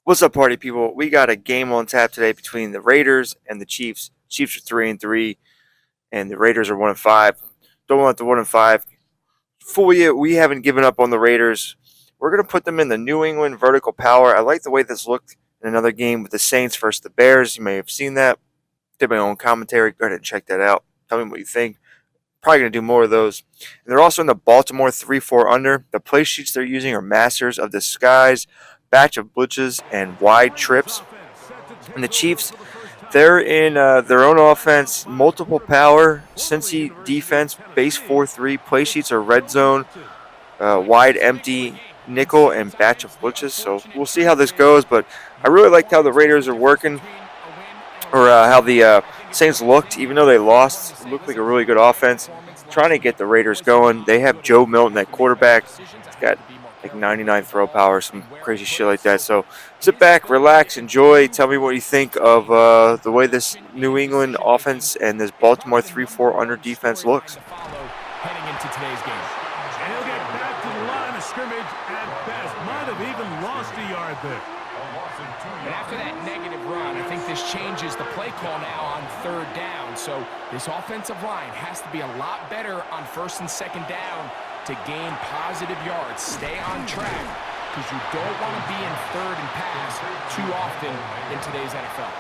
What's up, party people? We got a game on tap today between the Raiders and the Chiefs. Chiefs are 3-3, and the Raiders are 1-5. Don't want the 1-5 fool you. We haven't given up on the Raiders. We're gonna put them in the New England vertical power. I like the way this looked in another game with the Saints versus the Bears. You may have seen that. Did my own commentary. Go ahead and check that out. Tell me what you think. Probably going to do more of those. And they're also in the Baltimore 3-4 under. The play sheets they're using are Masters of Disguise, Batch of Blitzes, and Wide Trips. And the Chiefs, they're in their own offense, multiple power, Cincy defense, base 4-3. Play sheets are red zone, wide empty, nickel, and Batch of Blitzes. So we'll see how this goes. But I really liked how the Raiders are working, or how the Saints looked. Even though they lost, it looked like a really good offense. Trying to get the Raiders going. They have Joe Milton at quarterback. He's got like 99 throw power, some crazy shit like that. So sit back, relax, enjoy. Tell me what you think of the way this New England offense and this Baltimore 3-4 under defense looks. Heading into today's game. And he'll get back to the line of scrimmage at best. Might have even lost a yard there. And after that negative run, I think this changes the play call now on third down. So this offensive line has to be a lot better on first and second down to gain positive yards. Stay on track, because you don't want to be in third and pass too often in today's NFL.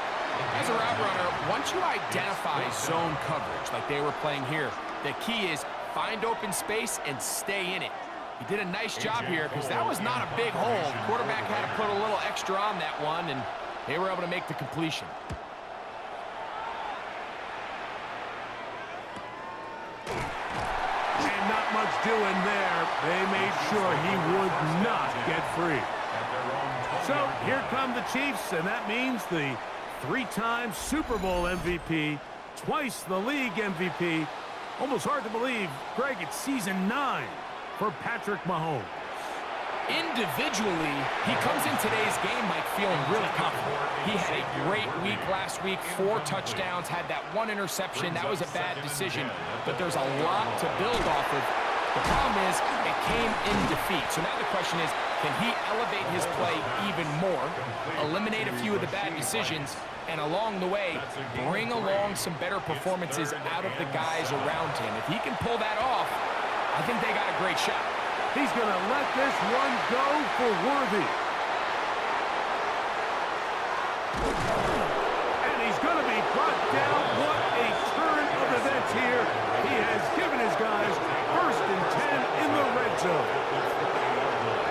As a route runner, once you identify zone coverage like they were playing here, the key is find open space and stay in it. He did a nice job here because that was not a big hole. The quarterback had to put a little extra on that one, and they were able to make the completion. And not much doing there. They made sure he would not get free. So here come the Chiefs, and that means the three-time Super Bowl MVP, twice the league MVP. Almost hard to believe, Greg, it's season 9 for Patrick Mahomes. Individually, he comes in today's game, Mike, feeling really confident. He had a great week last week, 4 touchdowns, had that 1 interception. That was a bad decision, but there's a lot to build off of. The problem is it came in defeat. So now the question is, can he elevate his play even more, eliminate a few of the bad decisions, and along the way, bring along some better performances out of the guys around him? If he can pull that off, I think they got a great shot. He's going to let this one go for Worthy. And he's going to be brought down. What a turn of events here. He has given his guys first and 10 in the red zone.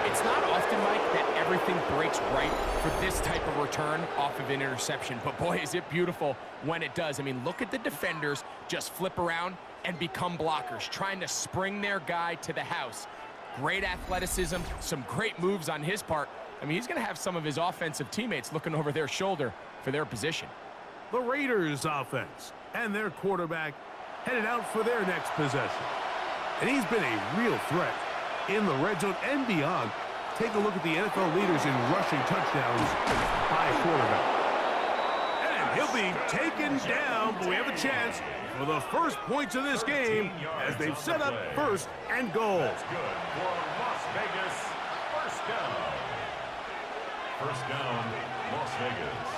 It's not often, Mike, that everything breaks right for this type of return off of an interception. But boy, is it beautiful when it does. I mean, look at the defenders just flip around and become blockers, trying to spring their guy to the house. Great athleticism, some great moves on his part. I mean, he's going to have some of his offensive teammates looking over their shoulder for their position. The Raiders offense and their quarterback headed out for their next possession. And he's been a real threat in the red zone and beyond. Take a look at the NFL leaders in rushing touchdowns by quarterback. And he'll be taken down, but we have a chance for the first points of this game as they've set up first and goal. That's good for Las Vegas. First down. First down, Las Vegas.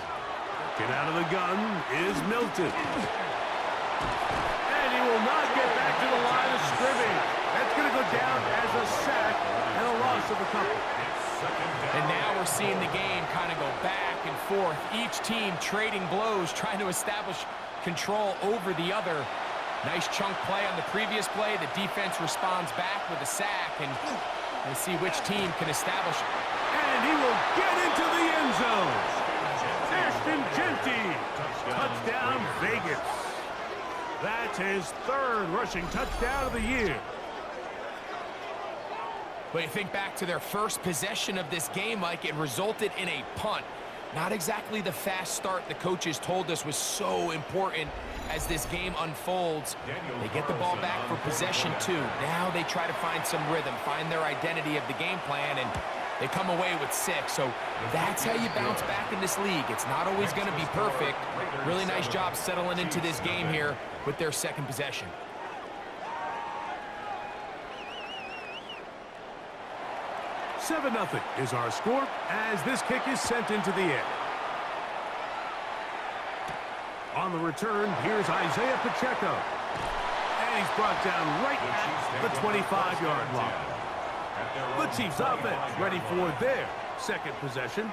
Get out of the gun is Milton. And he will not get back to the line of scrimmage. That's going to go down as a sack and a loss of a couple. And now we're seeing the game kind of go back and forth. Each team trading blows, trying to establish control over the other. Nice chunk play on the previous play. The defense responds back with a sack, and let's see which team can establish. And he will get into the end zone. Ashton Genty, touchdown Vegas. That's his 3rd rushing touchdown of the year. But you think back to their first possession of this game, Mike, it resulted in a punt. Not exactly the fast start the coaches told us was so important as this game unfolds. They get the ball back for possession 2. Now they try to find some rhythm, find their identity of the game plan, and they come away with 6. So that's how you bounce back in this league. It's not always going to be perfect. Really nice job settling into this game here with their second possession. 7-0 is our score as this kick is sent into the air. On the return, here's Isaiah Pacheco. And he's brought down right at the 25-yard line. The Chiefs offense ready for their second possession.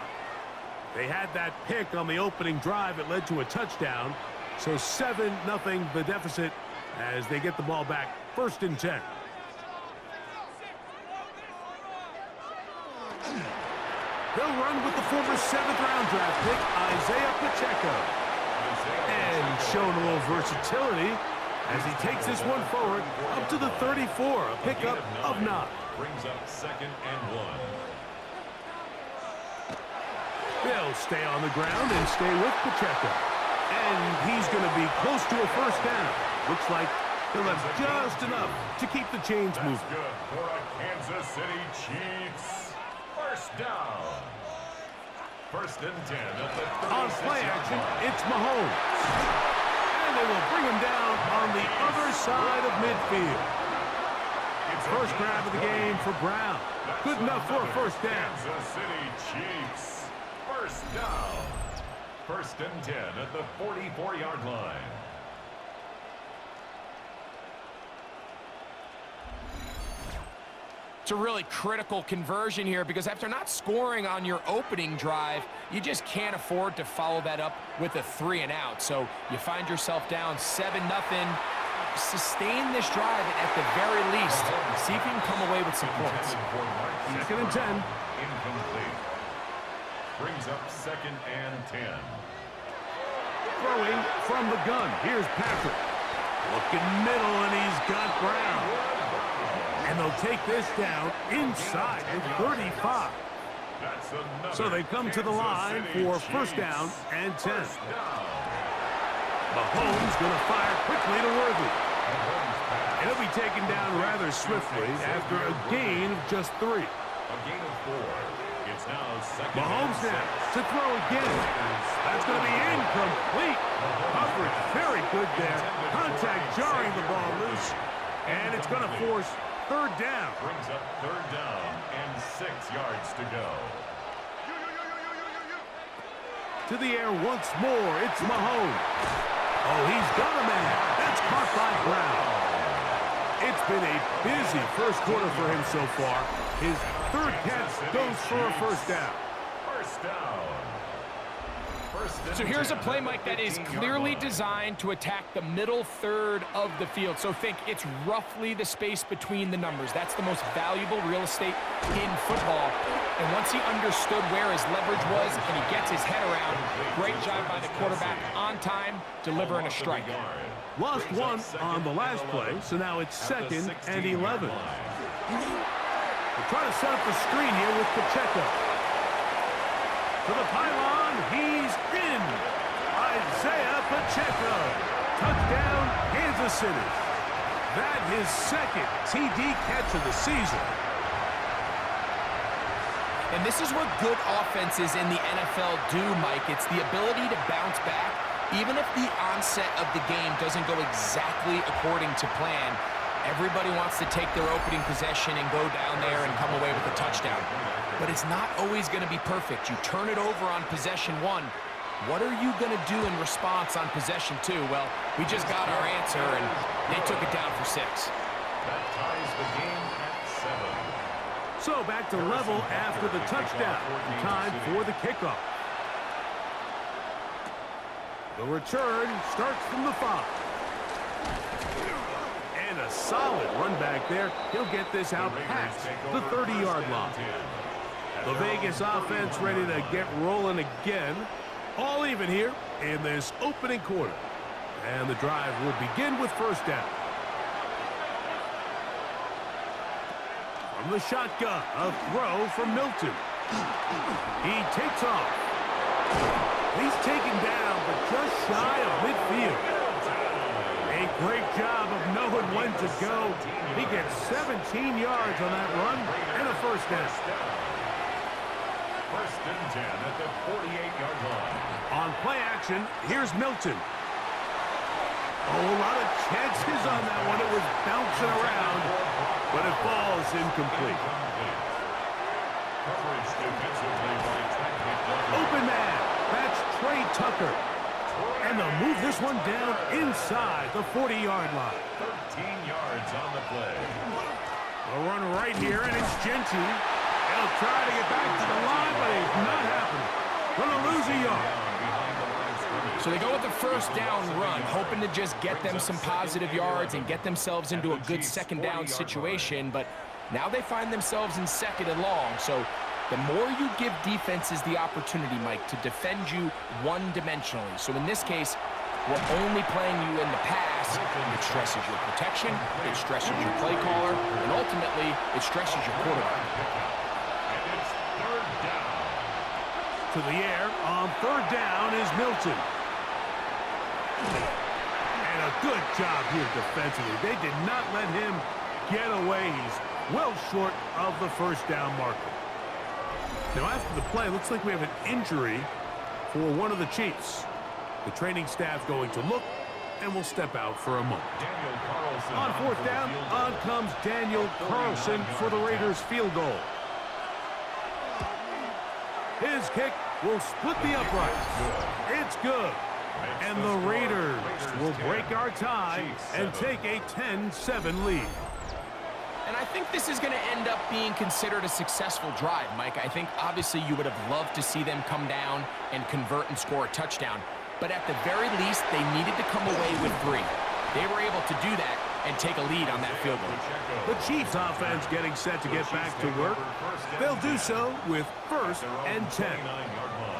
They had that pick on the opening drive. It led to a touchdown. So 7-0 the deficit as they get the ball back. 1st and 10. They'll run with the former 7th-round draft pick, Isaiah Pacheco. And showing a little versatility as he takes this one forward up to the 34, a pickup of 9. Brings up 2nd and 1. They'll stay on the ground and stay with Pacheco. And he's going to be close to a 1st down. Looks like he'll have just enough to keep the chains moving. That's good for a Kansas City Chiefs. 1st down. 1st and 10 at the 36-yard On play action, line. it's Mahomes. And they will bring him down on the other side of midfield. First grab of the game for Brown. Good enough for a 1st down. Kansas City Chiefs. 1st down. 1st and 10 at the 44-yard line. It's a really critical conversion here because after not scoring on your opening drive, you just can't afford to follow that up with a 3-and-out. So you find yourself down 7-0. Sustain this drive at the very least. See if you can come away with some points. 2nd and 10. Incomplete. Brings up 2nd and 10. Throwing from the gun. Here's Patrick. Looking middle, and he's got Brown. And they'll take this down inside the 35. So they come to the line for 1st down and 10. Mahomes going to fire quickly to Worthy. And he'll be taken down rather swiftly after a gain of just 3. A gain of 4. It's now 2nd Mahomes and now 6. to throw again. That's going to be incomplete. Coverage very good there. Contact jarring the ball loose. And it's going to force 3rd down. Brings up 3rd down and 6 yards to go. To the air once more. It's Mahomes. Oh, he's got a man. That's caught by Brown. It's been a busy 1st quarter for him so far. His 3rd catch goes for a 1st down. 1st down. So here's a play, Mike, that is clearly designed to attack the middle 3rd of the field. So think it's roughly the space between the numbers. That's the most valuable real estate in football. And once he understood where his leverage was and he gets his head around, great job by the quarterback on time, delivering a strike. Lost 1 on the last play, so now it's 2nd and 11. They're trying to set up the screen here with Pacheco. To the pylon, he's in. Isaiah Pacheco. Touchdown, Kansas City. That his 2nd TD catch of the season. And this is what good offenses in the NFL do, Mike. It's the ability to bounce back, even if the onset of the game doesn't go exactly according to plan. Everybody wants to take their opening possession and go down there and come away with a touchdown. But it's not always going to be perfect. You turn it over on possession 1. What are you going to do in response on possession 2? Well, we just got our answer, and they took it down for 6. That ties the game at 7. So back to level after the touchdown. Time for the kickoff. The return starts from the 5. And a solid run back there. He'll get this out past the 30-yard line. The Vegas offense ready to get rolling again. All even here in this opening quarter. And the drive will begin with 1st down. From the shotgun, a throw from Milton. He takes off. He's taken down, but just shy of midfield. A great job of knowing when to go. He gets 17 yards on that run and a 1st down. 1st and 10 at the 48-yard line. On play action, here's Milton. Oh, a lot of chances on that one. It was bouncing around, but it falls incomplete. coverage defensively by Trent McDuffie. Open man. That's Trey Tucker. And they'll move this one down inside the 40-yard line. 13 yards on the play. A run right here, and it's Gentry. He'll try to get back to the line, but it's not happening. Gonna lose a yard. So they go with the first down run, hoping to just get them some positive yards and get themselves into a good second down situation, but now they find themselves in second and long. So the more you give defenses the opportunity, Mike, to defend you one-dimensionally. So in this case, we're only playing you in the pass. It stresses your protection, it stresses your play caller, and ultimately, it stresses your quarterback. And it's third down. To the air on third down is Milton. And a good job here defensively. They did not let him get away. He's well short of the first down marker. Now after the play, looks like we have an injury for one of the Chiefs. The training staff going to look and will step out for a moment. Daniel Carlson On fourth down, on comes Daniel Carlson for the Raiders field goal. His kick will split the uprights. It's good. And the Raiders will break our tie and take a 10-7 lead. And I think this is going to end up being considered a successful drive, Mike. I think obviously you would have loved to see them come down and convert and score a touchdown. But at the very least, they needed to come away with 3. They were able to do that and take a lead on that field goal. The Chiefs offense getting set to get back to work. They'll do so with first and 10. 29-yard line.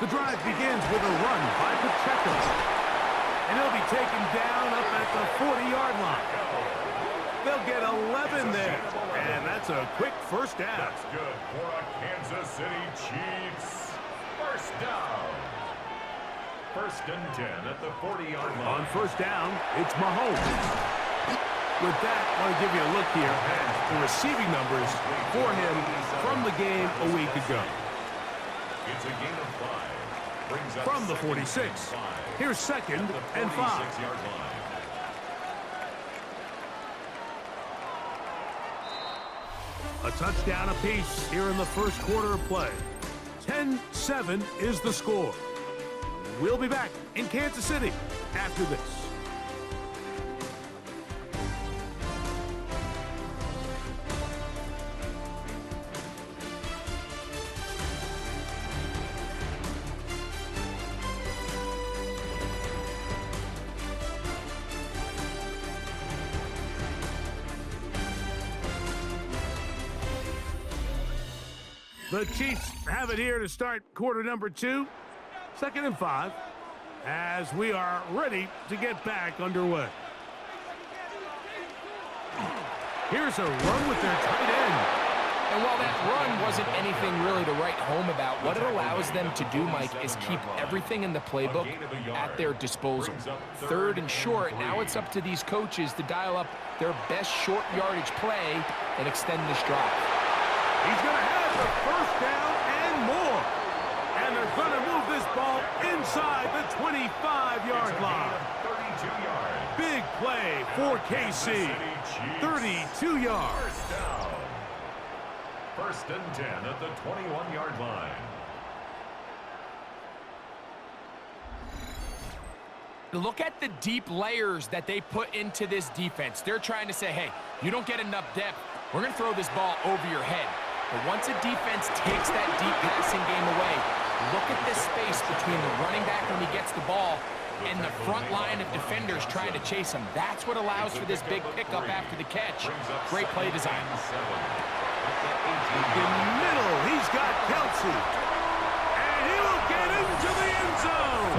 The drive begins with a run by Pacheco. And he'll be taken down up at the 40-yard line. They'll get 11 there. And that's a quick first down. That's good for a Kansas City Chiefs. First down. First and 10 at the 40-yard line. On first down, it's Mahomes. With that, I want to give you a look here at the receiving numbers for him from the game a week ago. It's a gain of 5. Brings up From the second 46, and 5. here's second and 5. 46-yard line. A touchdown apiece here in the first quarter of play. 10-7 is the score. We'll be back in Kansas City after this. The Chiefs have it here to start quarter number 2. Second and 5, as we are ready to get back underway. Here's a run with their tight end. And while that run wasn't anything really to write home about, what it allows them to do, Mike, is keep everything in the playbook at their disposal. Third and short, now it's up to these coaches to dial up their best short yardage play and extend this drive. He's going to have the first down and more. And they're going to move this ball inside the 25-yard line. 32 yards. Big play for KC. 32 yards. First down. First and 10 at the 21-yard line. Look at the deep layers that they put into this defense. They're trying to say, hey, you don't get enough depth. We're going to throw this ball over your head. But once a defense takes that deep passing game away, look at this space between the running back when he gets the ball and the front line of defenders trying to chase him. That's what allows for this big pickup after the catch. Great play design. In the middle, he's got Kelsey. And he will get into the end zone.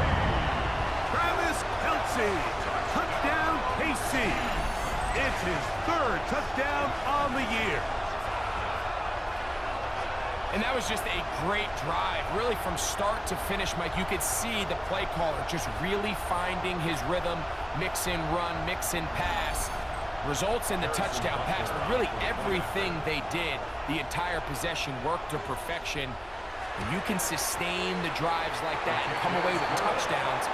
Travis Kelsey. Touchdown, KC. It's his third touchdown on the year. And that was just a great drive. Really from start to finish, Mike, you could see the play caller just really finding his rhythm. Mix in run, mix in pass. Results in the touchdown pass. But really everything they did, the entire possession worked to perfection. When you can sustain the drives like that and come away with touchdowns,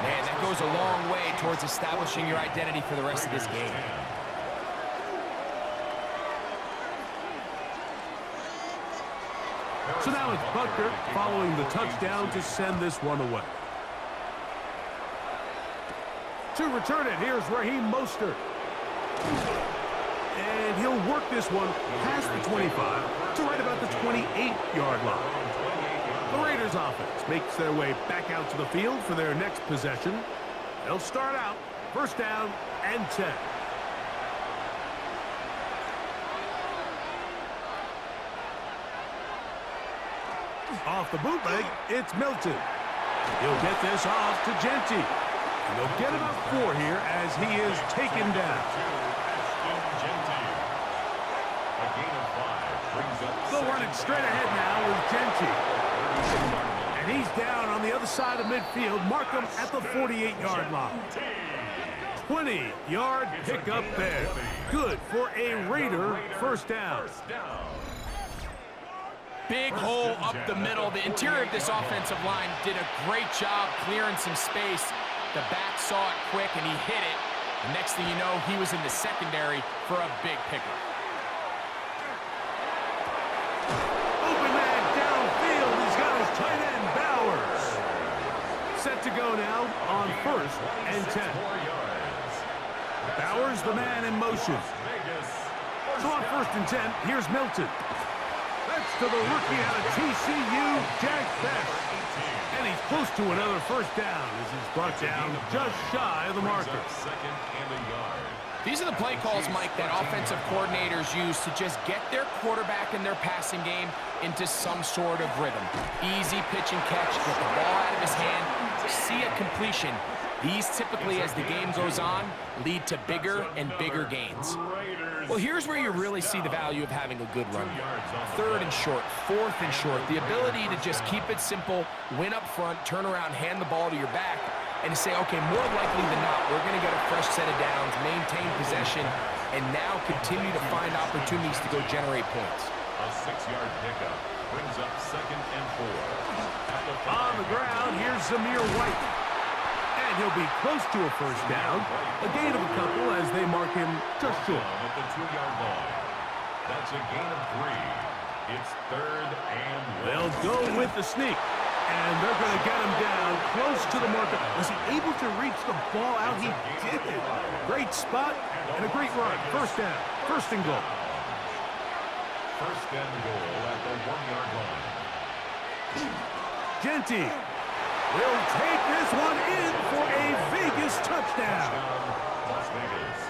man, that goes a long way towards establishing your identity for the rest of this game. So now it's Butker following the touchdown to send this one away. To return it, here's Raheem Mostert. And he'll work this one past the 25 to right about the 28-yard line. The Raiders offense makes their way back out to the field for their next possession. They'll start out first down and 10. Off the bootleg, it's Milton. He'll get this off to Genty. And he'll get about 4 here as he is taken down. They'll run it straight ahead now with Genty. And he's down on the other side of midfield. Mark him at the 48-yard line. 20-yard pickup there. Good for a Raider first down. Big hole up the middle. The interior of this offensive line did a great job clearing some space. The back saw it quick, and he hit it. The next thing you know, he was in the secondary for a big pickup. Open man downfield. He's got his tight end, Bowers. Set to go now on first and 10. Bowers, the man in motion. So on first and 10, here's Milton. That's to the rookie out of TCU, Jack Best. And he's close to another first down as he's brought down just shy of the marker. These are the play calls, Mike, that offensive coordinators use to just get their quarterback and their passing game into some sort of rhythm. Easy pitch and catch, get the ball out of his hand, see a completion. These typically, as the game goes on, lead to bigger and bigger gains. Well, here's where you really see the value of having a good run game. Third and short, fourth and short, the ability to just keep it simple, win up front, turn around, hand the ball to your back, and to say, okay, more likely than not, we're going to get a fresh set of downs, maintain possession, and now continue to find opportunities to go generate points. A 6-yard pickup brings up 2nd and 4. On the ground, here's Zamir White. And he'll be close to a first down. A gain of a couple as they mark him just short. At the 2-yard line. That's a gain of 3. It's 3rd and 1. They'll go with the sneak. And they're going to get him down close to the marker. Was he able to reach the ball out? He did it. Great spot and a great run. First down. First and goal. First and goal at the 1-yard line. Genty will take this one in for a Vegas touchdown. Las Vegas.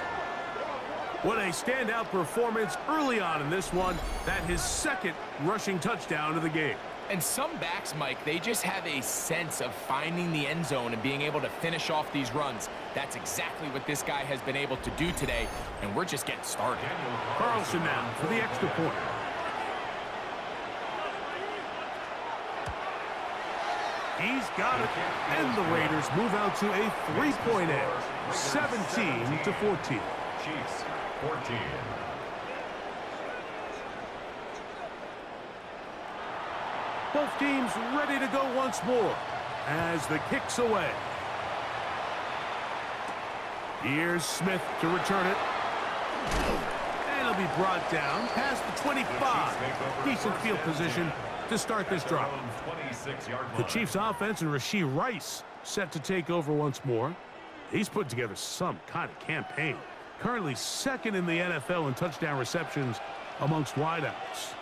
What a standout performance early on in this one. That his second rushing touchdown of the game. And some backs, Mike, they just have a sense of finding the end zone and being able to finish off these runs. That's exactly what this guy has been able to do today, and we're just getting started. Carlson now for the extra point. He's got it, and the Raiders move out to a 3-point edge, 17-14. Chiefs, 14. Both teams ready to go once more as the kick's away. Here's Smith to return it. And it'll be brought down past the 25. Decent field position to start this drive. The Chiefs offense and Rashee Rice set to take over once more. He's put together some kind of campaign. Currently second in the NFL in touchdown receptions amongst wideouts.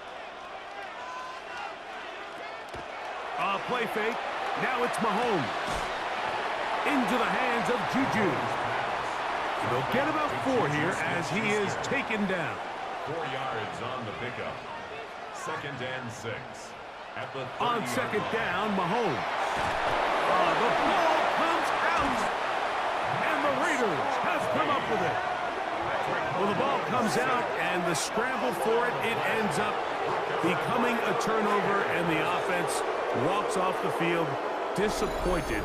Play fake. Now it's Mahomes. Into the hands of Juju. They'll get about 4 here as he is taken down. 4 yards on the pickup. 2nd and 6. At the on second down, Mahomes. The ball comes out. And the Raiders have come up with it. Well, the ball comes out, and the scramble for it, it ends up becoming a turnover, and the offense walks off the field disappointed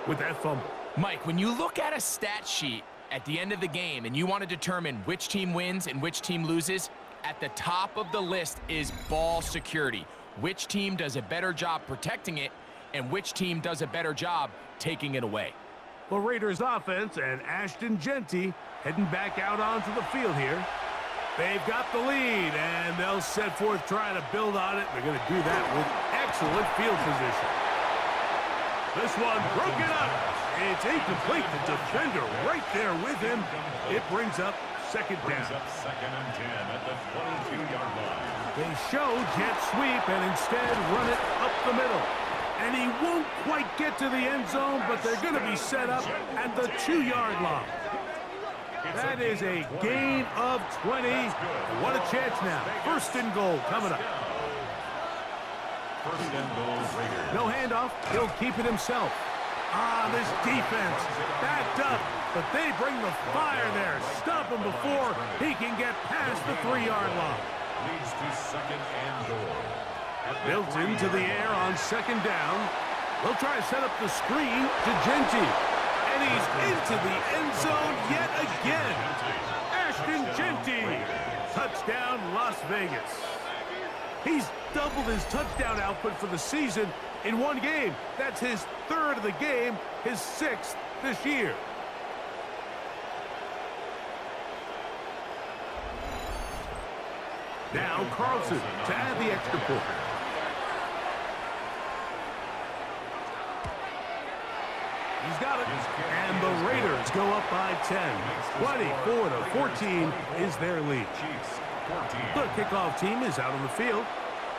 with that fumble. Mike, when you look at a stat sheet at the end of the game and you want to determine which team wins and which team loses, at the top of the list is ball security. Which team does a better job protecting it, and which team does a better job taking it away? The Raiders offense and Ashton Jeanty heading back out onto the field here. They've got the lead, and they'll set forth trying to build on it. They're going to do that with excellent field position. This one broken up. It's incomplete. The defender right there with him. It brings up second down. Second and 10 at the 22-yard line. They show jet sweep and instead run it up the middle. And he won't quite get to the end zone, but they're going to be set up at the 2-yard line. That is a gain of 20. What a chance now. First and goal coming up. First and goal, Raiders. No handoff. He'll keep it himself. This defense backed up, but they bring the fire there. Stop him before he can get past the 3-yard line. Leads to second and goal. Milton to the air on second down. They'll try to set up the screen to Jeanty. And he's into the end zone yet again. Ashton Jeanty. Touchdown, Las Vegas. He's doubled his touchdown output for the season in one game. That's his third of the game, his sixth this year. Now Carlson to add the extra point. He's got it. And the Raiders go up by 10. 24-14 is their lead. The kickoff team is out on the field.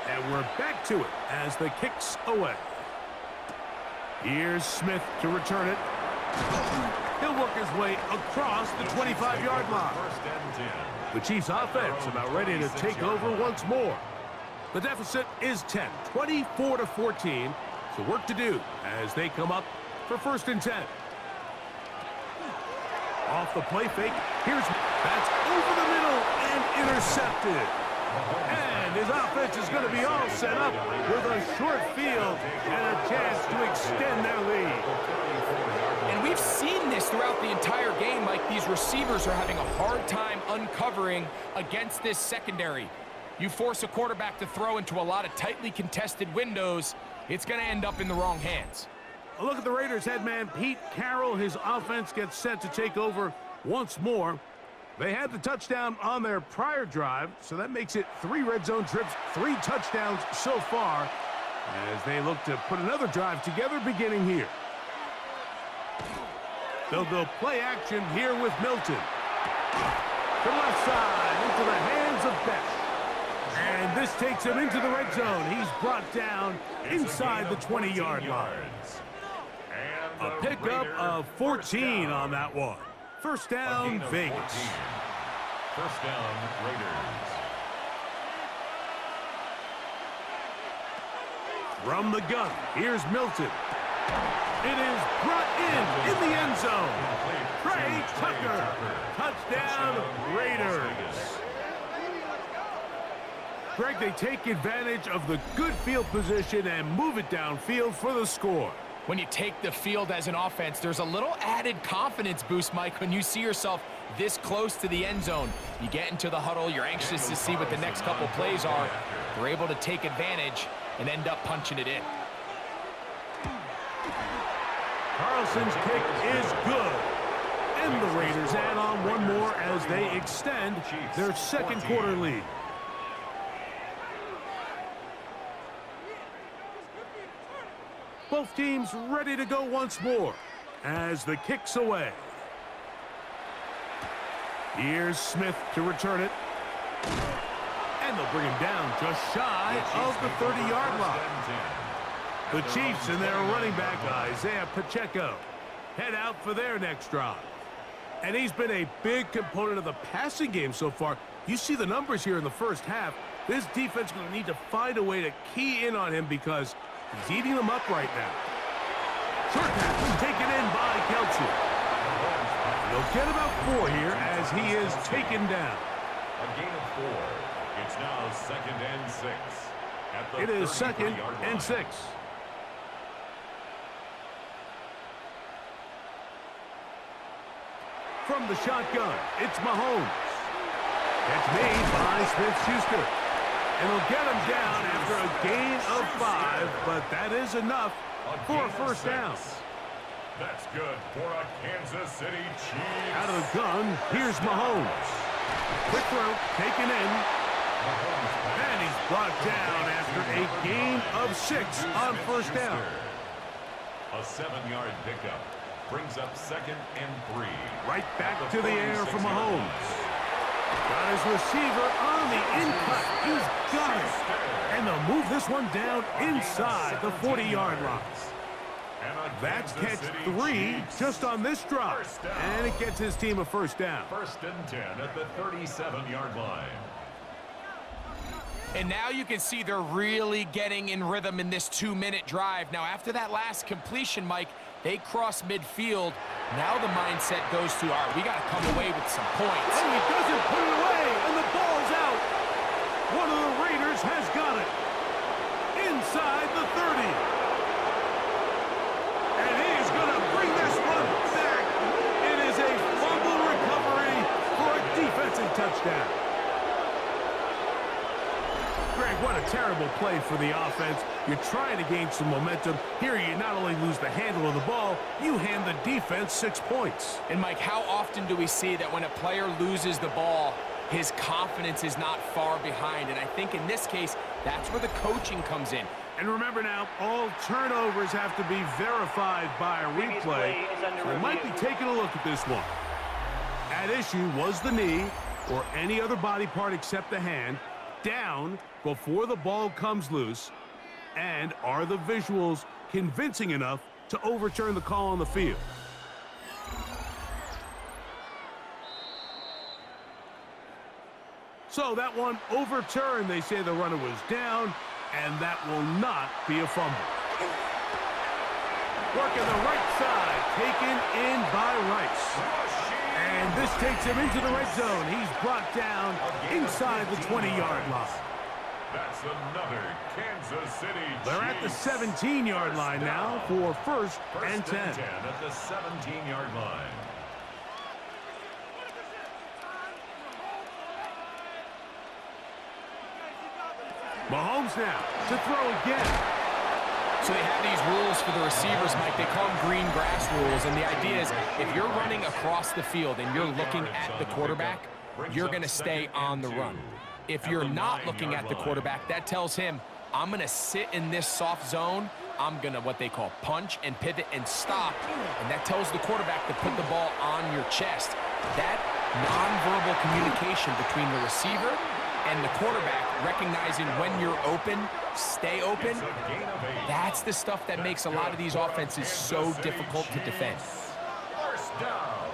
And we're back to it as the kick's away. Here's Smith to return it. He'll work his way across the 25-yard line. The Chiefs offense about ready to take over once more. The deficit is 10, 24-14. So work to do as they come up for first and 10. Off the play fake. That's over the middle and intercepted. And his offense is going to be all set up with a short field and a chance to extend their lead. And we've seen this throughout the entire game, Mike. These receivers are having a hard time uncovering against this secondary. You force a quarterback to throw into a lot of tightly contested windows, it's going to end up in the wrong hands. A look at the Raiders head man, Pete Carroll. His offense gets set to take over once more. They had the touchdown on their prior drive, so that makes it 3 red zone trips, 3 touchdowns so far, as they look to put another drive together beginning here. They'll go play action here with Milton. To the left side, into the hands of Besh. And this takes him into the red zone. He's brought down inside the 20-yard line. A pickup of 14 on that one. First down, Vegas. First down, Raiders. From the gun, here's Milton. It is brought in the end zone. Trey Tucker. Touchdown, Raiders. Greg, they take advantage of the good field position and move it downfield for the score. When you take the field as an offense, there's a little added confidence boost, Mike, when you see yourself this close to the end zone. You get into the huddle, you're anxious to see what the next couple plays are. They're able to take advantage and end up punching it in. Carlson's kick is good. And the Raiders add on one more as they extend their second quarter lead. Both teams ready to go once more as the kick's away. Here's Smith to return it. And they'll bring him down just shy of the 30-yard line. The Chiefs and their running back, Isaiah Pacheco, head out for their next drive. And he's been a big component of the passing game so far. You see the numbers here in the first half. This defense is going to need to find a way to key in on him because he's eating them up right now. Short pass taken in by Kelsey. They'll get about 4 here as he is taken down. A gain of 4. It's now second and 6. It is second and 6. From the shotgun, it's Mahomes. It's made by Smith-Schuster. And he'll get him down after a gain of 5, but that is enough for a first down. That's good for a Kansas City Chiefs. Out of the gun, here's Mahomes. Quick throw, taken in. And he's brought down after a gain of 6 on first down. A 7-yard pickup brings up 2nd and 3. Right back to the air for Mahomes. Got his receiver on the in-cut. He's got it. And they'll move this one down inside the 40-yard line. That's catch 3 just on this drop. And it gets his team a first down. 1st and 10 at the 37-yard line. And now you can see they're really getting in rhythm in this 2-minute drive. Now, after that last completion, Mike, they cross midfield. Now the mindset goes to, all right, we got to come away with some points. And he doesn't put it away, and the ball's out. One of the Raiders has got it. Inside the 30. And he's going to bring this one back. It is a fumble recovery for a defensive touchdown. Greg, what a terrible play for the offense. You're trying to gain some momentum. Here you not only lose the handle of the ball, you hand the defense 6 points. And Mike, how often do we see that when a player loses the ball, his confidence is not far behind? And I think in this case, that's where the coaching comes in. And remember now, all turnovers have to be verified by a replay. So they might be taking a look at this one. At issue was the knee or any other body part except the hand down before the ball comes loose. And are the visuals convincing enough to overturn the call on the field? So that one overturned. They say the runner was down, and that will not be a fumble. Working the right side, taken in by Rice. And this takes him into the red zone. He's brought down inside the 20-yard line. That's another Kansas City Chiefs. They're at the 17-yard line now for first and 10. At the 17-yard line. Mahomes now to throw again. So they have these rules for the receivers, Mike. They call them green grass rules. And the idea is if you're running across the field and you're looking at the quarterback, you're going to stay on the run. If you're not looking at the quarterback, that tells him, I'm going to sit in this soft zone. I'm going to what they call punch and pivot and stop. And that tells the quarterback to put the ball on your chest. That nonverbal communication between the receiver and the quarterback, recognizing when you're open, stay open, that's the stuff that makes a lot of these offenses so difficult to defend. First down.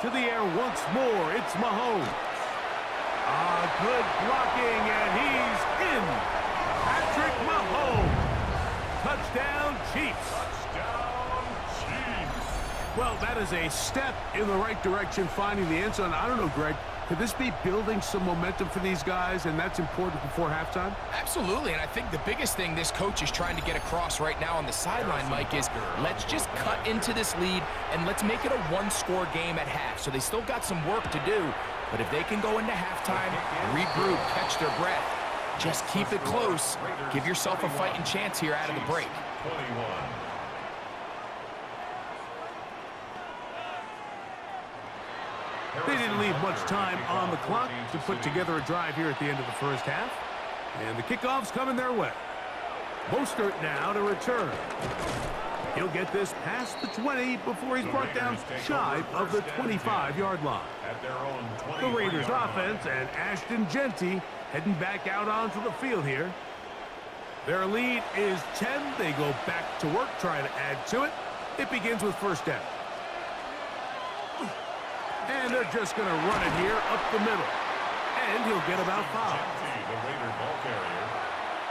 To the air once more, it's Mahomes. Good blocking, and he's in. Patrick Mahomes. Touchdown, Chiefs. Touchdown, Chiefs. Well, that is a step in the right direction, finding the end zone. I don't know, Greg. Could this be building some momentum for these guys, and that's important before halftime? Absolutely, and I think the biggest thing this coach is trying to get across right now on the sideline, Mike, is let's just cut into this lead and let's make it a one-score game at half. So they still got some work to do, but if they can go into halftime, regroup, catch their breath, just keep it close, give yourself a fighting chance here out of the break. 21. They didn't leave much time on the clock to put together a drive here at the end of the first half. And the kickoff's coming their way. Mostert now to return. He'll get this past the 20 before he's brought down shy of the 25-yard line. The Raiders offense and Ashton Genty heading back out onto the field here. Their lead is 10. They go back to work, trying to add to it. It begins with first down. And they're just going to run it here up the middle. And he'll get about 5. The Raider ball carrier.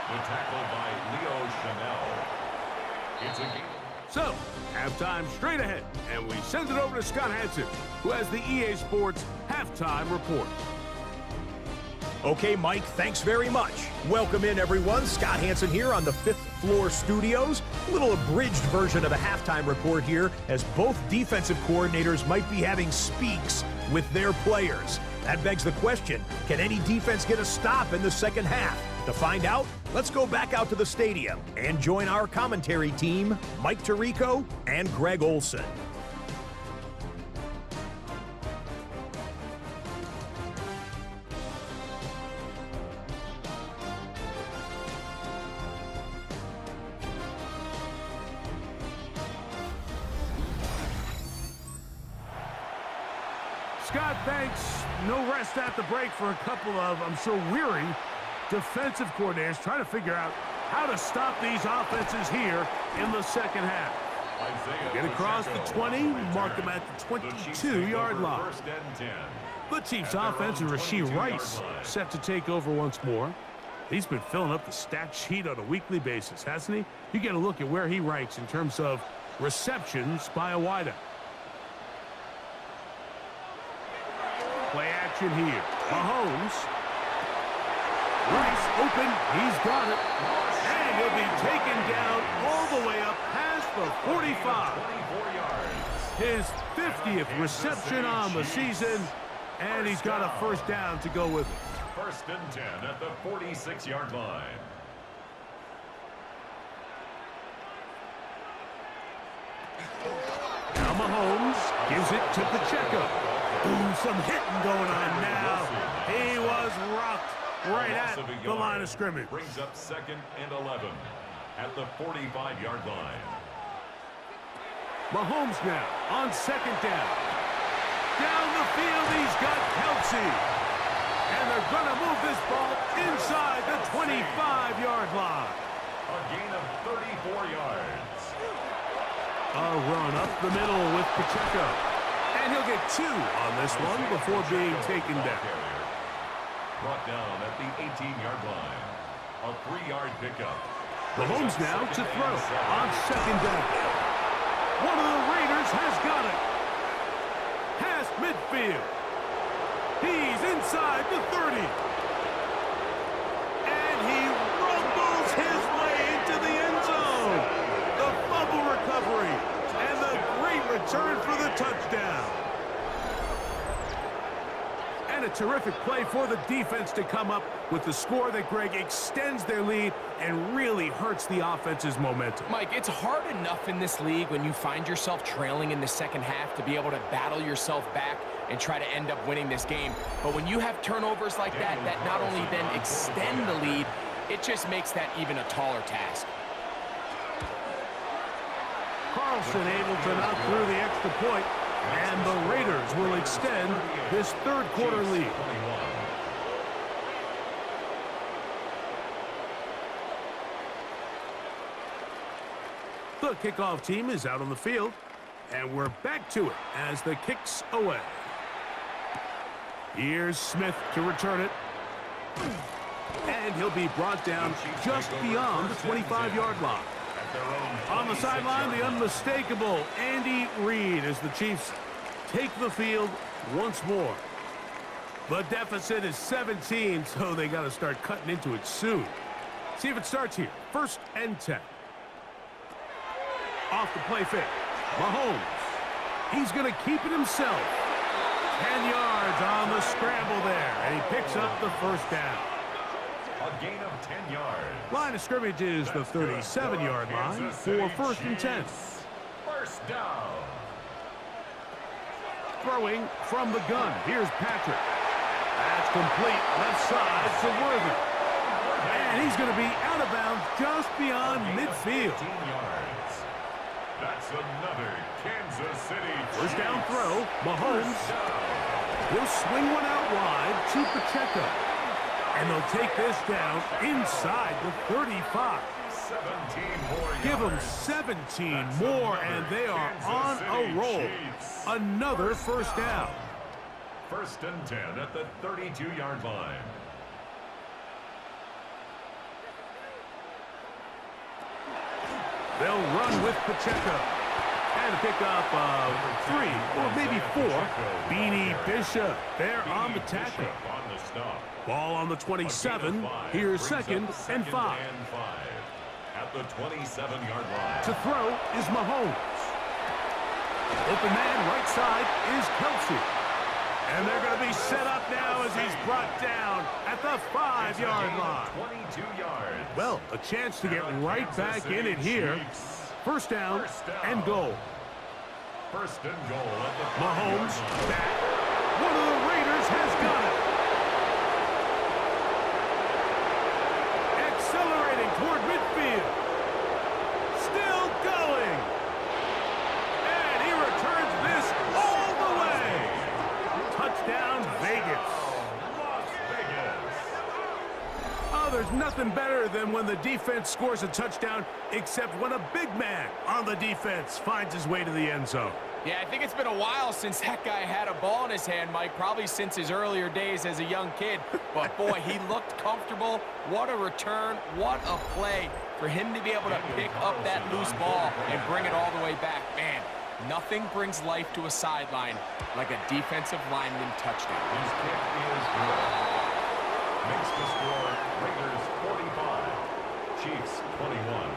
The tackle by Leo Chanel. It's a game. So, halftime straight ahead. And we send it over to Scott Hansen, who has the EA Sports Halftime Report. Okay, Mike, thanks very much. Welcome in, everyone. Scott Hansen here on the 5th floor studios. A little abridged version of the halftime report here, as both defensive coordinators might be having speaks with their players. That begs the question, can any defense get a stop in the second half? To find out, let's go back out to the stadium and join our commentary team, Mike Tirico and Greg Olson. Scott, thanks. No rest at the break for a couple of, I'm sure, weary defensive coordinators trying to figure out how to stop these offenses here in the second half. Get across the 20, mark them at the 22-yard line. The Chiefs offense and Rashee Rice set to take over once more. He's been filling up the stat sheet on a weekly basis, hasn't he? You get a look at where he ranks in terms of receptions by a wideout. Play action here. Mahomes. Rice open. He's got it. And he'll be taken down all the way up past the 45. His 50th reception on the season. And he's got a first down to go with it. First and 10 at the 46-yard line. Now Mahomes gives it to Pacheco. Ooh, some hitting going on now. He was rocked right at the line of scrimmage. Brings up second and 11 at the 45-yard line. Mahomes now on second down. Down the field, he's got Kelsey. And they're going to move this ball inside the 25-yard line. A gain of 34 yards. A run up the middle with Pacheco. And he'll get 2 on this one before being taken down. Brought down at the 18-yard line. A 3-yard pickup. Mahomes now to throw on second down. One of the Raiders has got it. Past midfield. He's inside the 30. And he rumbles his way into the end zone. The fumble recovery. And the great return for the touchdown. And a terrific play for the defense to come up with the score that, Greg, extends their lead and really hurts the offense's momentum. Mike, it's hard enough in this league when you find yourself trailing in the second half to be able to battle yourself back and try to end up winning this game. But when you have turnovers like that not only then extend the lead, it just makes that even a taller task. Carlson able to knock through the extra point, and the Raiders will extend this third quarter lead. The kickoff team is out on the field, and we're back to it as the kick's away. Here's Smith to return it. And he'll be brought down just beyond the 25-yard line. On the sideline, the unmistakable Andy Reid as the Chiefs take the field once more. The deficit is 17, so they got to start cutting into it soon. See if it starts here. First and 10. Off the play fake. Mahomes. He's going to keep it himself. 10 yards on the scramble there, and he picks up the first down. A gain of 10 yards. Line of scrimmage is the 37-yard line for first and 10. First down. Throwing from the gun. Here's Patrick. That's complete. Left side to Worthy. And he's going to be out of bounds just beyond midfield. 15 yards. That's another Kansas City First down Chiefs. throw. Mahomes. He'll swing one out wide to Pacheco. And they'll take this down inside the 35. 17 more Give them yards. 17 That's more, another and they are Kansas on City a roll. Chiefs. Another first down. First and 10 at the 32-yard line. They'll run with Pacheco. And a pickup of 3 or maybe 4. Beanie Bishop there on the tackle. On the stop. Ball on the 27. Here's second and 5. At the 27-yard line. To throw is Mahomes. Open man right side is Kelsey. And they're going to be set up now as he's brought down at the 5-yard line. 22 yards. Well, a chance to get right back in it here. First down and goal. First and goal at the Mahomes back. One of the Raiders has got it. Accelerating toward midfield. Still going. And he returns this all the way. Touchdown, Vegas. Las Vegas. Oh, there's nothing better than when the defense scores a touchdown, except when a big man on the defense finds his way to the end zone. Yeah, I think it's been a while since that guy had a ball in his hand, Mike, probably since his earlier days as a young kid. But, boy, he looked comfortable. What a return. What a play for him to be able to pick up that loose ball and bring it all the way back. Man, nothing brings life to a sideline like a defensive lineman touchdown. His kick is good. Makes the score Raiders 45, Chiefs 21.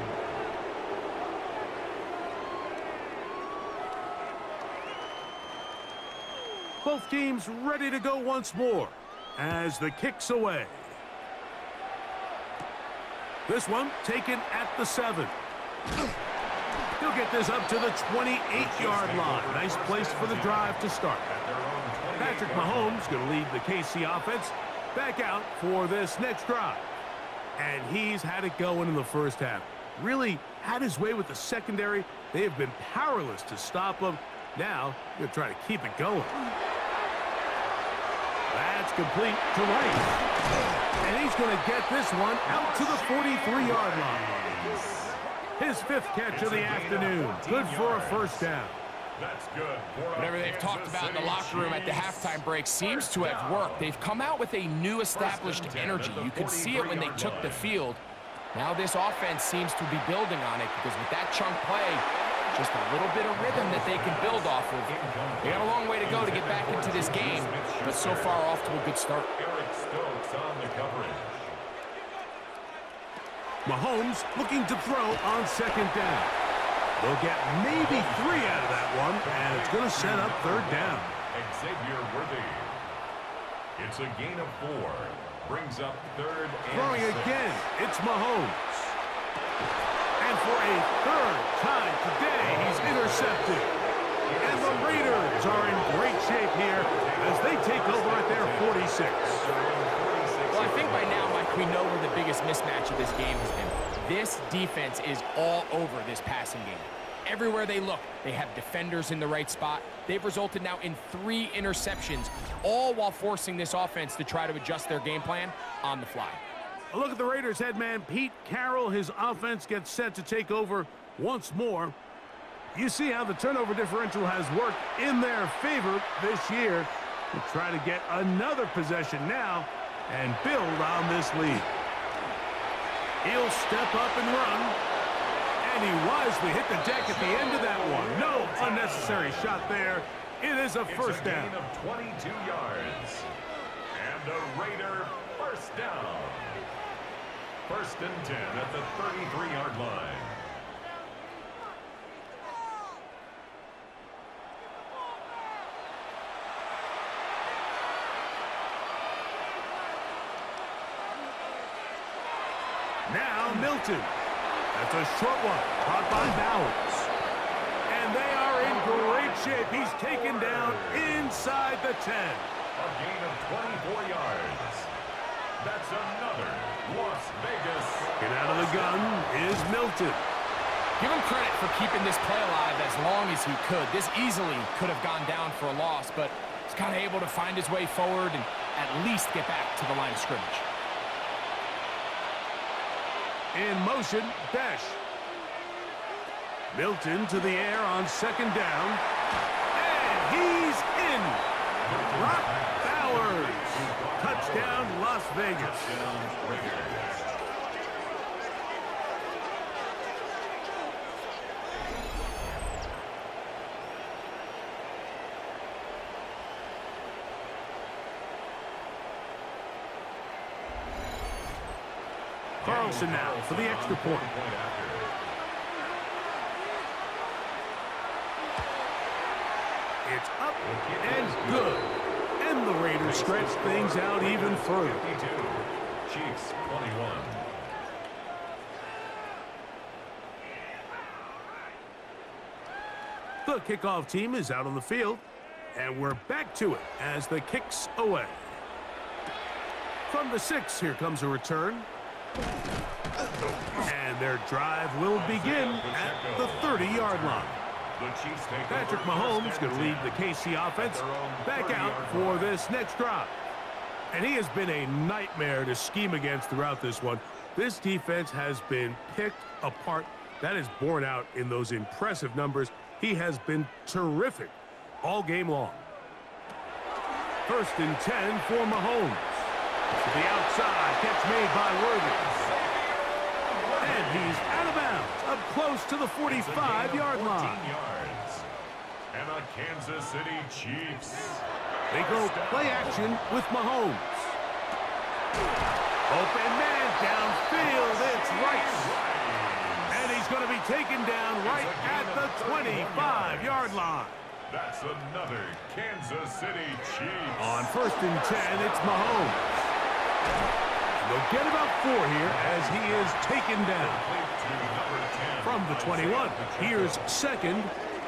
Both teams ready to go once more as the kick's away. This one taken at the 7. He'll get this up to the 28-yard line. Nice place for the drive to start. Patrick Mahomes going to lead the KC offense back out for this next drive. And he's had it going in the first half. Really had his way with the secondary. They have been powerless to stop him. Now, he'll try to keep it going. That's complete to Rice. And he's going to get this one out to the 43-yard line. His 5th catch of the afternoon. Good for a first down. That's good. Whatever they've talked about in the locker room at the halftime break seems to have worked. They've come out with a new established energy. You could see it when they took the field. Now this offense seems to be building on it because with that chunk play, just a little bit of rhythm that they can build off of. They got a long way to go to get back into this game, but so far off to a good start. Eric Stokes on the coverage. Mahomes looking to throw on second down. They'll get maybe 3 out of that one, and it's going to set up third down. Xavier Worthy. It's a gain of 4. Brings up third and Throwing 6. again, it's Mahomes. And for a third time today, he's intercepted. And the Raiders are in great shape here as they take over at their 46. Well, I think by now, Mike, we know where the biggest mismatch of this game has been. This defense is all over this passing game. Everywhere they look, they have defenders in the right spot. They've resulted now in 3 interceptions, all while forcing this offense to try to adjust their game plan on the fly. A look at the Raiders head man, Pete Carroll. His offense gets set to take over once more. You see how the turnover differential has worked in their favor this year. We'll try to get another possession now and build on this lead. He'll step up and run. And he wisely hit the deck at the end of that one. No unnecessary shot there. It is a first down. It's a gain of 22 yards. And a Raider first down. First and 10 at the 33-yard line. Now Milton. That's a short one, caught by Bowers. And they are in great shape. He's taken down inside the 10. A gain of 24 yards. That's another Las Vegas. Get out of the gun is Milton. Give him credit for keeping this play alive as long as he could. This easily could have gone down for a loss, but he's kind of able to find his way forward and at least get back to the line of scrimmage. In motion, Dash. Milton to the air on second down. And he's in. Brock Bowers. Touchdown, Las Vegas. Carlson now for the extra point. It's up and good. and the Raiders stretch things out even further. 52. Chiefs 21. The kickoff team is out on the field, and we're back to it as the kick's away. From the 6, here comes a return. And their drive will begin at the 30-yard line. Patrick Mahomes going to lead the KC offense back out for this next drive. And he has been a nightmare to scheme against throughout this one. This defense has been picked apart. That is borne out in those impressive numbers. He has been terrific all game long. 1st and 10 for Mahomes. To the outside, catch made by Worthy. And he's out of bounds, up close to the 45-yard line. And the Kansas City Chiefs. They go play action with Mahomes. Open man downfield, it's Rice. And he's going to be taken down right at the 25-yard line. That's another Kansas City Chiefs. On 1st and 10, it's Mahomes. They'll get about 4 here as he is taken down. From the 21, here's 2nd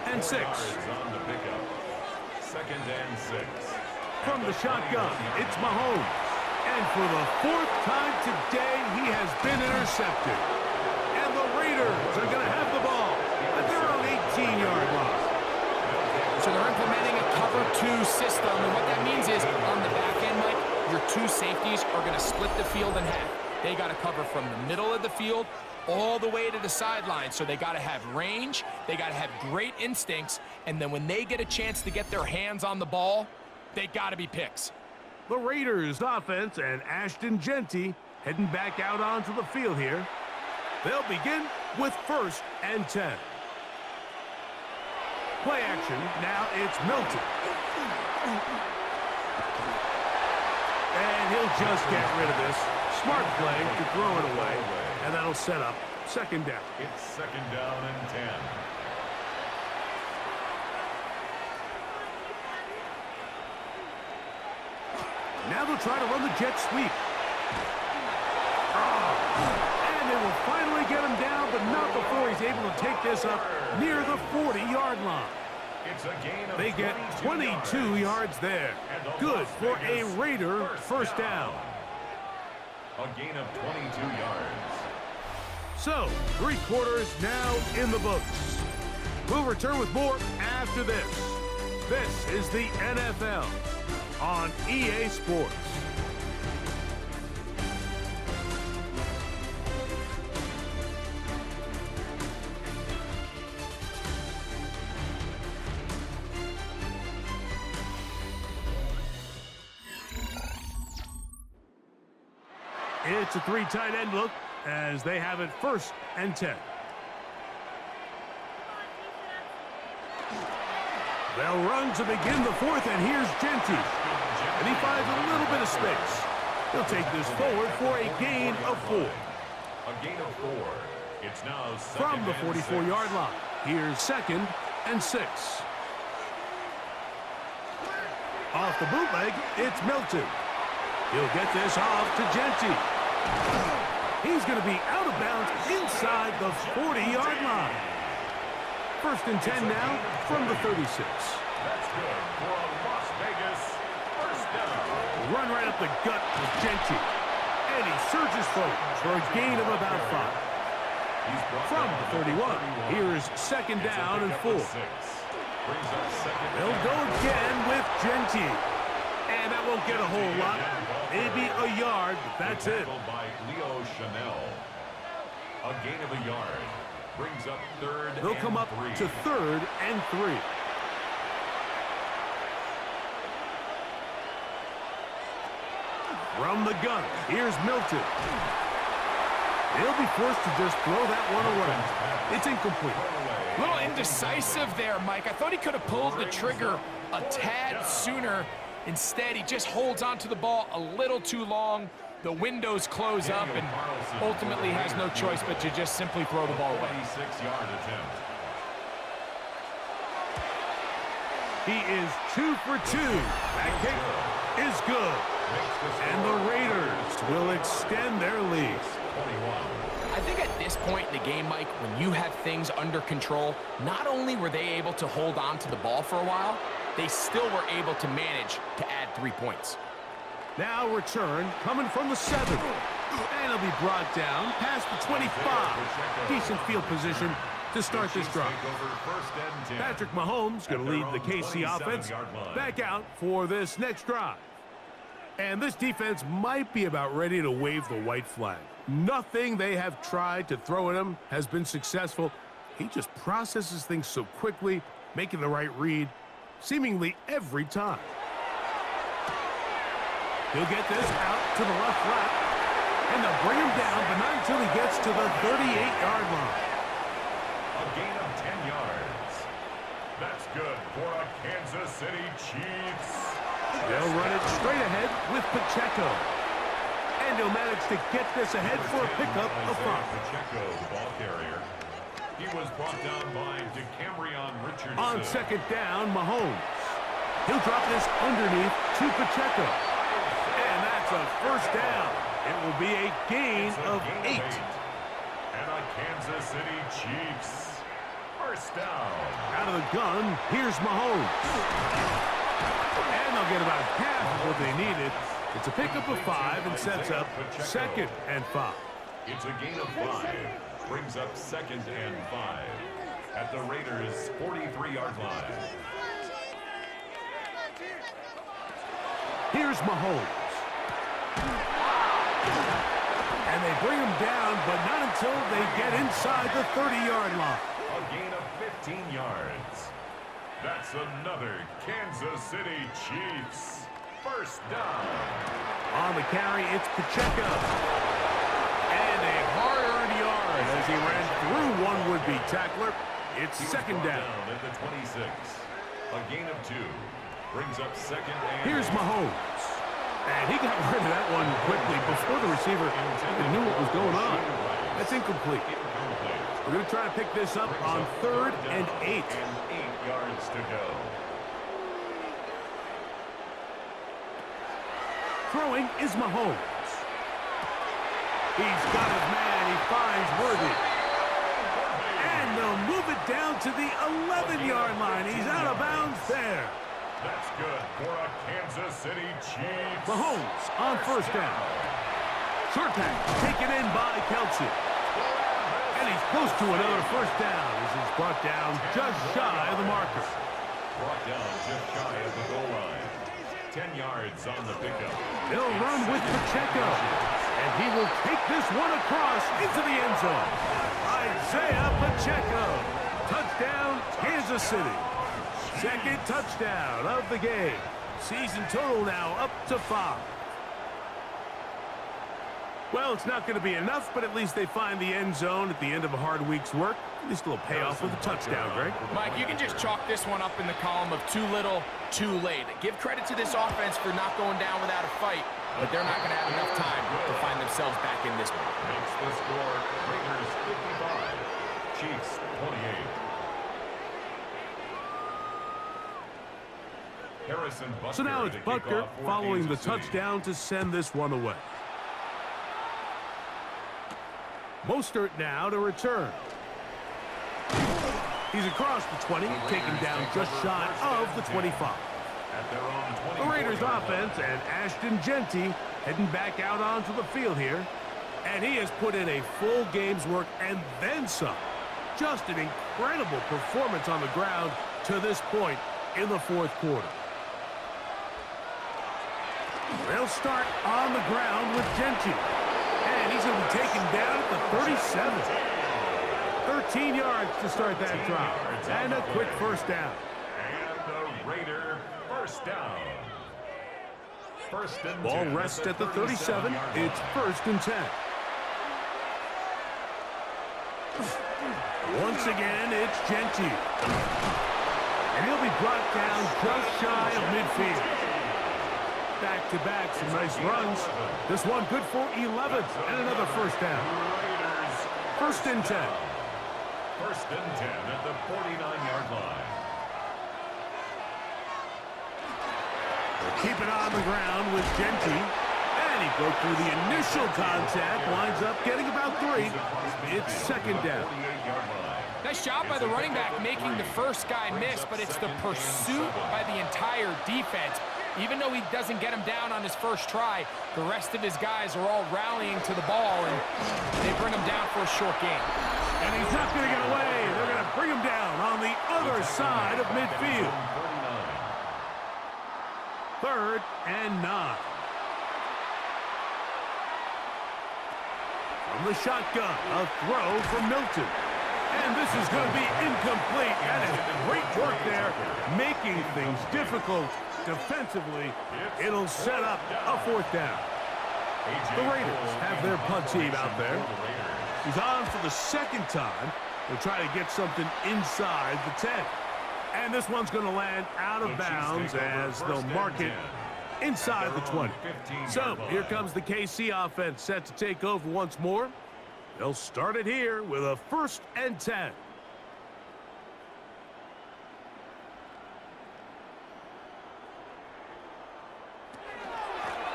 and 6. On the pickup. 2nd and 6. From the shotgun, it's Mahomes. And for the 4th time today, he has been intercepted. And the Raiders are going to have the ball at their own 18-yard line. So they're implementing a cover 2 system, and what that means is on the back end, Mike, your 2 safeties are going to split the field in half. They got to cover from the middle of the field all the way to the sideline. So they got to have range, they got to have great instincts, and then when they get a chance to get their hands on the ball, they got to be picks. The Raiders offense and Ashton Genty heading back out onto the field here. They'll begin with 1st and 10. Play action, now it's Milton. And he'll just get rid of this. Smart play to throw it away, and that'll set up 2nd down. It's 2nd down and 10. Now they'll try to run the jet sweep. And they will finally get him down, but not before he's able to take this up near the 40-yard line. It's a gain of They get 22 yards there. Good for a Raider 1st down. A gain of 22 yards. So, 3 quarters now in the books. We'll return with more after this. This is the NFL on EA Sports. It's a 3 tight end look as they have it 1st and 10. They'll run to begin the 4th, and here's Genty. And he finds a little bit of space. He'll take this forward for a gain of 4. A gain of 4. It's now From the 44-yard line, here's 2nd and 6. Off the bootleg, it's Milton. He'll get this off to Genty. He's going to be out of bounds inside the 40-yard line. 1st and 10 now from the 36. That's good for a Las Vegas 1st down. Run right up the gut with Genty. And he surges forward for a gain of about 5. From the 31, here's 2nd down and 4. They'll go again with Genty. And that won't get a whole lot. Maybe a yard, but that's it. By Leo Chanel. A gain of a yard. Brings up 3rd They'll come up and 3. to 3rd and 3. From the gun, here's Milton. He'll be forced to just throw that one away. It's incomplete. A little indecisive there, Mike. I thought he could have pulled the trigger a tad sooner. Instead, he just holds onto the ball a little too long. The windows close up, and ultimately has no choice but to just simply throw the ball away. 26-yard attempt. He is 2 for 2. That kick is good. And the Raiders will extend their lead. I think at this point in the game, Mike, when you have things under control, not only were they able to hold on to the ball for a while, they still were able to manage to add 3 points. Now return coming from the 7. And it'll be brought down past the 25. Decent field position to start this drive. Patrick Mahomes going to lead the KC offense back out for this next drive. And this defense might be about ready to wave the white flag. Nothing they have tried to throw at him has been successful. He just processes things so quickly, making the right read, seemingly every time. He'll get this out to the left flat, and they'll bring him down, but not until he gets to the 38-yard line. A gain of 10 yards. That's good for a Kansas City Chiefs. They'll run it straight ahead with Pacheco. And he'll manage to get this ahead for a pickup of 5. Pacheco, the ball carrier. He was brought down by DeCamerion Richardson. On second down, Mahomes. He'll drop this underneath to Pacheco. And that's a first down. It will be a gain of 8. And a Kansas City Chiefs first down. Out of the gun, here's Mahomes. And they'll get about half of what they needed. It's a pickup of 5 and sets up 2nd and 5. It's a gain of 5. Brings up 2nd and 5 at the Raiders' 43-yard line. Here's Mahomes. And they bring him down, but not until they get inside the 30-yard line. A gain of 15 yards. That's another Kansas City Chiefs first down. On the carry, it's Pacheco. And a hard-earned yard as he ran through one would-be tackler. It's second down. At the 26. A gain of 2. Brings up 2nd and... Here's Mahomes. And he got rid of that one quickly before the receiver even knew what was going on. That's incomplete. We're going to try to pick this up on 3rd and 8. And 8 yards to go. Throwing is Mahomes. He's got his man. He finds Worthy. And they'll move it down to the 11-yard line. He's out of bounds there. That's good for a Kansas City Chiefs. Mahomes on first down. Short tackle taken in by Kelsey. And he's close to another first down as he's brought down just shy of the marker. Brought down just shy of the goal line. 10 yards on the pickup. They'll run with Pacheco. And he will take this one across into the end zone. Isaiah Pacheco. Touchdown, Kansas City. 2nd touchdown of the game. Season total now up to 5. Well, it's not going to be enough, but at least they find the end zone at the end of a hard week's work. At least a little payoff with a touchdown, Greg. Mike, you can just chalk this one up in the column of too little, too late. Give credit to this offense for not going down without a fight, but they're not going to have enough time to find themselves back in this one. Makes the score Raiders 55, Chiefs 28. Harrison Butker So now it's to kick Butker off for following the Kansas City. touchdown to send this one away. Mostert now to return. He's across the 20, taken down just shy of the 25. At their own 24 The Raiders offense and Ashton Genty heading back out onto the field here. And he has put in a full game's work and then some. Just an incredible performance on the ground to this point in the 4th quarter. They'll start on the ground with Genty. And he's going to be taken down at the 37. 13 yards to start that drive. And a quick first down. And the Raider first down. First and Ball 10 rests at the 37. 37-yard It's line. 1st and 10. Once again, it's Genty. And he'll be brought down just shy of midfield. Back-to-back, some nice runs. This one good for 11 and another first down. Raiders 1st and 10. First and 10 at the 49-yard line. Keep it on the ground with Genty. And he broke through the initial contact. Winds up getting about 3. It's second down. Nice job by the running back making the first guy miss, but it's the pursuit by the entire defense. Even though he doesn't get him down on his first try, the rest of his guys are all rallying to the ball, and they bring him down for a short gain. And he's not going to get away. They're going to bring him down on the other side of midfield. 3rd and 9. From the shotgun, a throw from Milton. And this is going to be incomplete. That is great work there, making things difficult defensively. It'll set up a 4th down. The Raiders have their punt team out there. He's on for the 2nd time. They'll try to get something inside the 10. And this one's going to land out of bounds as they'll mark it inside the 20. So here comes the KC offense set to take over once more. They'll start it here with a 1st and 10.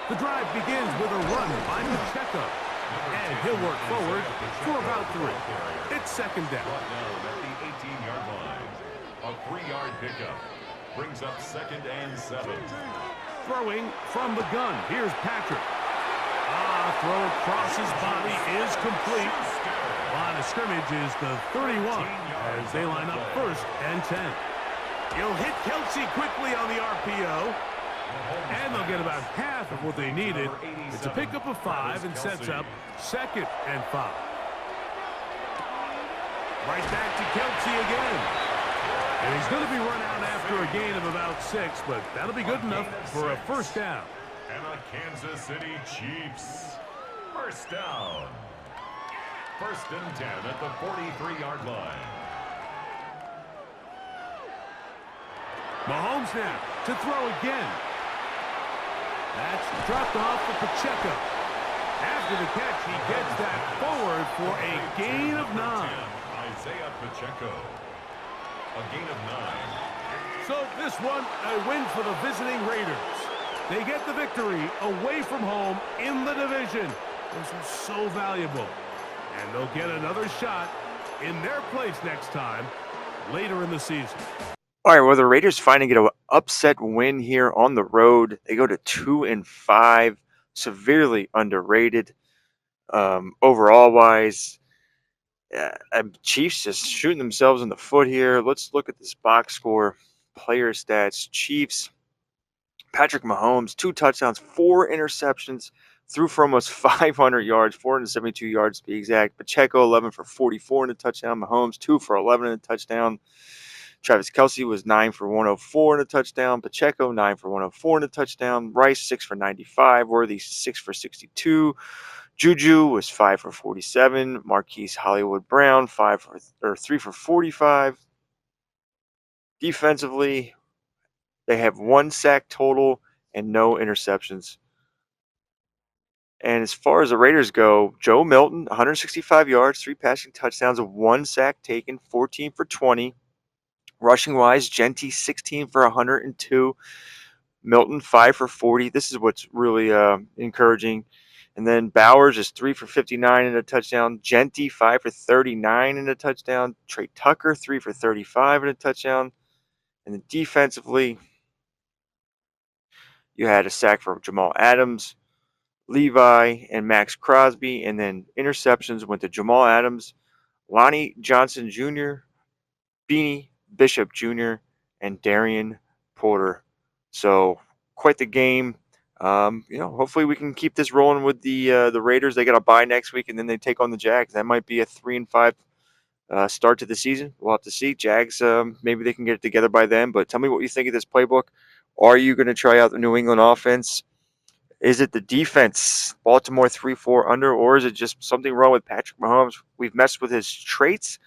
The drive begins with a run by Pacheco. And he'll work forward for about 3. It's second down. At the 18-yard line. A 3-yard pickup. Brings up 2nd and 7. Throwing from the gun. Here's Patrick. Throw across his body is complete. Line of scrimmage is the 31 as they line up 1st and 10. He'll hit Kelsey quickly on the RPO. And they'll get about half of what they needed. It's a pickup of 5 and sets up 2nd and 5. Right back to Kelsey again. And he's going to be run out after a gain of about 6, but that'll be good enough for a 1st down. And the Kansas City Chiefs. 1st down. 1st and 10 at the 43-yard line. Mahomes now to throw again. That's dropped off for Pacheco. After the catch, he gets that forward for a gain of 9. Isaiah Pacheco. A gain of 9. So this one, a win for the visiting Raiders. They get the victory away from home in the division. This is so valuable. And they'll get another shot in their place next time later in the season. All right, well, the Raiders finally get an upset win here on the road. They go to 2-5, severely underrated overall wise. Chiefs just shooting themselves in the foot here. Let's look at this box score, player stats. Chiefs, Patrick Mahomes, 2 touchdowns, 4 interceptions, threw for almost 500 yards, 472 yards to be exact. Pacheco, 11 for 44 in a touchdown. Mahomes, 2 for 11 in a touchdown. Travis Kelce was 9 for 104 in a touchdown. Pacheco, 9 for 104 in a touchdown. Rice, 6 for 95. Worthy, 6 for 62. Juju was 5 for 47. Marquise Hollywood Brown, 3 for 45. Defensively, they have 1 sack total and no interceptions. And as far as the Raiders go, Joe Milton, 165 yards, 3 passing touchdowns, 1 sack taken, 14 for 20. Rushing-wise, Genty, 16 for 102. Milton, 5 for 40. This is what's really encouraging. And then Bowers is 3 for 59 in a touchdown. Genty, 5 for 39 in a touchdown. Trey Tucker, 3 for 35 in a touchdown. And then defensively, you had a sack from Jamal Adams, Levi, and Max Crosby. And then interceptions went to Jamal Adams, Lonnie Johnson Jr., Beanie Bishop Jr., and Darian Porter. So quite the game. Hopefully we can keep this rolling with the Raiders. They got a bye next week, and then they take on the Jags. That might be a 3-5 start to the season. We'll have to see. Jags, maybe they can get it together by then. But tell me what you think of this playbook. Are you going to try out the New England offense? Is it the defense, Baltimore 3-4 under, or is it just something wrong with Patrick Mahomes? We've messed with his traits.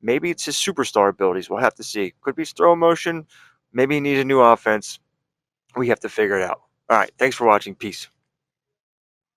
Maybe it's his superstar abilities. We'll have to see. Could be his throw motion. Maybe he needs a new offense. We have to figure it out. All right. Thanks for watching. Peace.